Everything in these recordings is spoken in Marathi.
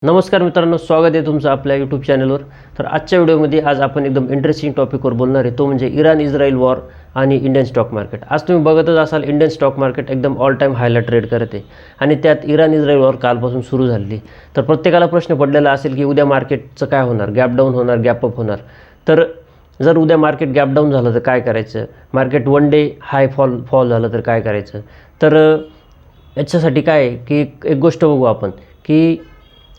नमस्कार मित्रांनो, स्वागत आहे तुमचं आपल्या यूट्यूब चॅनलवर. तर आजच्या व्हिडिओमध्ये आज आपण एकदम इंटरेस्टिंग टॉपिकवर बोलणार आहे, तो म्हणजे इराण इस्रायल वॉर आणि इंडियन स्टॉक मार्केट. आज तुम्ही बघतच असाल इंडियन स्टॉक मार्केट एकदम ऑल टाईम हायला ट्रेड करत आहे आणि त्यात इराण इस्रायल वॉर कालपासून सुरू झाली. तर प्रत्येकाला प्रश्न पडलेला असेल की उद्या मार्केटचं काय होणार, गॅप डाऊन होणार, गॅप अप होणार. तर जर उद्या मार्केट गॅप डाऊन झालं तर काय करायचं, मार्केट वन डे हाय फॉल झालं तर काय करायचं. तर याच्यासाठी काय आहे की एक गोष्ट बघू आपण की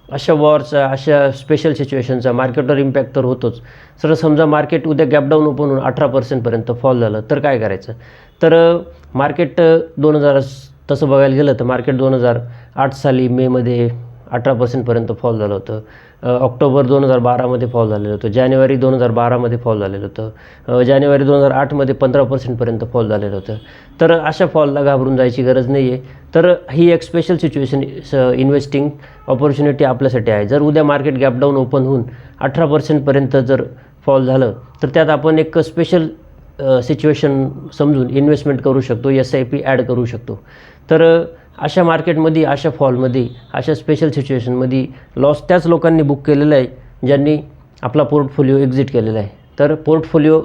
अशा वॉरचा, अशा स्पेशल सिच्युएशनचा मार्केटवर इम्पॅक्ट तर होतोच. तर समजा मार्केट उद्या गॅप डाऊन ओपन होऊन 18% फॉल झालं तर काय करायचं. तर मार्केट 2000 तसं बघायला गेलं तर मार्केट 2008 साली मेमध्ये 18% फॉल झालं होतं. ऑक्टोबर 2012मध्ये फॉल झालेलं होतं. जानेवारी 2012मध्ये फॉल झालेलं होतं. जानेवारी 2008मध्ये 15% फॉल झालेलं होतं. तर अशा फॉलला घाबरून जायची गरज नाही आहे. तर ही एक स्पेशल सिच्युएशन इन्व्हेस्टिंग ऑपॉर्च्युनिटी आपल्यासाठी आहे. जर उद्या मार्केट गॅप डाऊन ओपन होऊन 18% जर फॉल झालं तर त्यात आपण एक स्पेशल सिच्युएशन समजून इन्व्हेस्टमेंट करू शकतो, SIP ॲड करू शकतो. तर अशा मार्केटमध्ये, अशा फॉलमध्ये, अशा स्पेशल सिच्युएशनमध्ये लॉस त्याच लोकांनी बुक केलेला आहे ज्यांनी आपला पोर्टफोलिओ एक्झिट केलेला आहे. तर पोर्टफोलिओ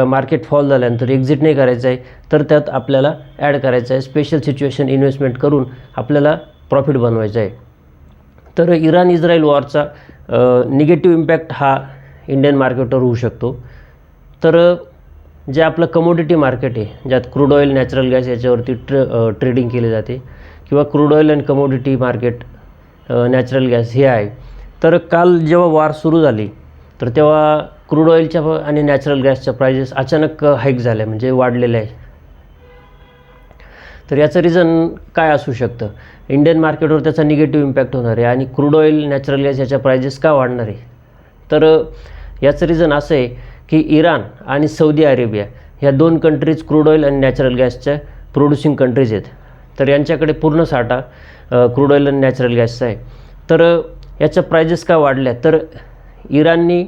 मार्केट फॉल झाल्यानंतर एक्झिट नाही करायचं आहे, तर त्यात आपल्याला ॲड करायचं आहे. स्पेशल सिच्युएशन इन्व्हेस्टमेंट करून आपल्याला प्रॉफिट बनवायचं आहे. तर इराण इस्रायल वॉरचा निगेटिव्ह इम्पॅक्ट हा इंडियन मार्केटवर होऊ शकतो. तर जे आपलं कमोडिटी मार्केट आहे, ज्यात क्रूड ऑइल, नॅचरल गॅस याच्यावरती ट्रेडिंग केली जाते, किंवा crude oil and commodity market, natural gas हे आहे. तर काल जेव्हा वॉर सुरू झाली तर तेव्हा क्रूड ऑइलच्या आणि नॅचरल गॅसच्या प्राइजेस अचानक हाईक झाल्या, म्हणजे वाढलेल्या आहे. तर याचं रिझन काय असू शकतं, इंडियन मार्केटवर त्याचा निगेटिव्ह इम्पॅक्ट होणार आहे आणि क्रूड ऑइल, नॅचरल गॅस याच्या प्राइजेस का वाढणार आहे. तर याचं रिझन असं आहे की इराण आणि सौदी अरेबिया ह्या दोन कंट्रीज क्रूड ऑइल आणि नॅचरल गॅसच्या प्रोड्युसिंग कंट्रीज आहेत. तर यांच्याकडे पूर्ण साठा क्रूड ऑइल आणि नॅचरल गॅसचा आहे. तर याच्या प्राइजेस का वाढल्या, तर इराणनी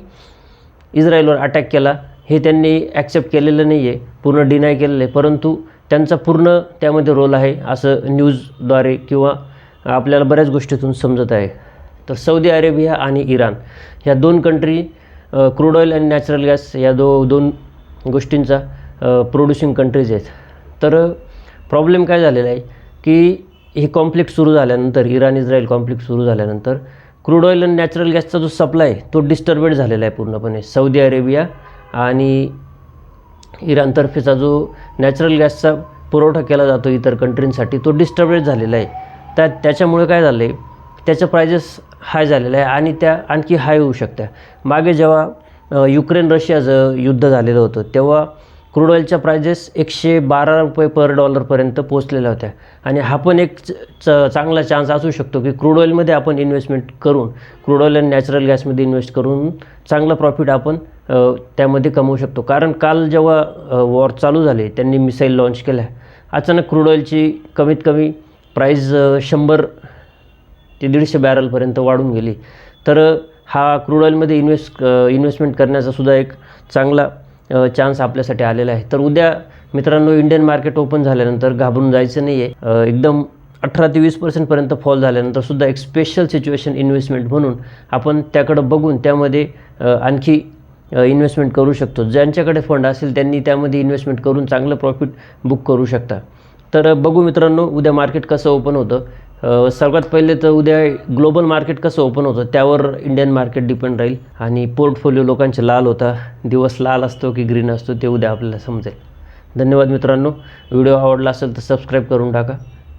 इस्रायलवर अटॅक केला हे त्यांनी ॲक्सेप्ट केलेलं नाही आहे, पूर्ण डिनाय केलेलं आहे, परंतु त्यांचा पूर्ण त्यामध्ये रोल आहे असं न्यूजद्वारे किंवा आपल्याला बऱ्याच गोष्टीतून समजत आहे. तर सौदी अरेबिया आणि इराण ह्या दोन कंट्री क्रूड ऑइल आणि नॅचरल गॅस या दोन गोष्टींचा प्रोड्युसिंग कंट्रीज आहेत. तर प्रॉब्लेम काय झालेला आहे की हे कॉन्फ्लिक्ट सुरू झाल्यानंतर, इराण इस्रायल कॉन्फ्लिक्ट सुरू झाल्यानंतर क्रूड ऑइल आणि नॅचरल गॅसचा जो सप्लाय तो डिस्टर्बेड झालेला आहे पूर्णपणे. सौदी अरेबिया आणि इराणतर्फेचा जो नॅचरल गॅसचा पुरवठा केला जातो इतर कंट्रींसाठी तो डिस्टर्बेड झालेला आहे. त्याच्यामुळे काय झालं आहे, त्याच्या प्राइजेस हाय झालेलं आहे आणि त्या आणखी हाय होऊ शकत्या. मागे जेव्हा युक्रेन रशियाचं युद्ध झालेलं होतं तेव्हा क्रूड ऑइलच्या प्राइजेस 112 रुपये पर डॉलरपर्यंत पोचलेल्या होत्या आणि हा पण एक चांगला चान्स असू शकतो की क्रूड ऑइलमध्ये आपण इन्व्हेस्टमेंट करून, क्रूड ऑइल आणि नॅचरल गॅसमध्ये इन्व्हेस्ट करून चांगलं प्रॉफिट आपण त्यामध्ये कमवू शकतो. कारण काल जेव्हा वॉर चालू झाले, त्यांनी मिसाईल लॉन्च केल्या, अचानक क्रूड ऑइलची कमीत कमी प्राईज 100 ते 150 बॅरलपर्यंत वाढून गेली. तर हा क्रूड ऑइलमध्ये इन्व्हेस्टमेंट करण्याचा सुद्धा एक चांगला चान्स आपल्यासाठी आलेला आहे. तर उद्या मित्रांनो इंडियन मार्केट ओपन झाल्यानंतर घाबरून जायचं नाही आहे. एकदम 18 ते 20% फॉल झाल्यानंतर सुद्धा एक स्पेशल सिच्युएशन इन्व्हेस्टमेंट म्हणून आपण त्याकडं बघून त्यामध्ये आणखी इन्व्हेस्टमेंट करू शकतो. ज्यांच्याकडे फंड असेल त्यांनी त्यामध्ये इन्व्हेस्टमेंट करून चांगलं प्रॉफिट बुक करू शकता. तर बघू मित्रांनो उद्या मार्केट कसं ओपन होतं. सर्वात पहिले तर उद्या ग्लोबल मार्केट कसं ओपन होतं त्यावर इंडियन मार्केट डिपेंड राहील आणि पोर्टफोलिओ लोकांचे लाल होता, दिवस लाल असतो की ग्रीन असतो ते उद्या आपल्याला समजेल. धन्यवाद मित्रांनो. व्हिडिओ आवडला असेल तर सबस्क्राईब करून टाका.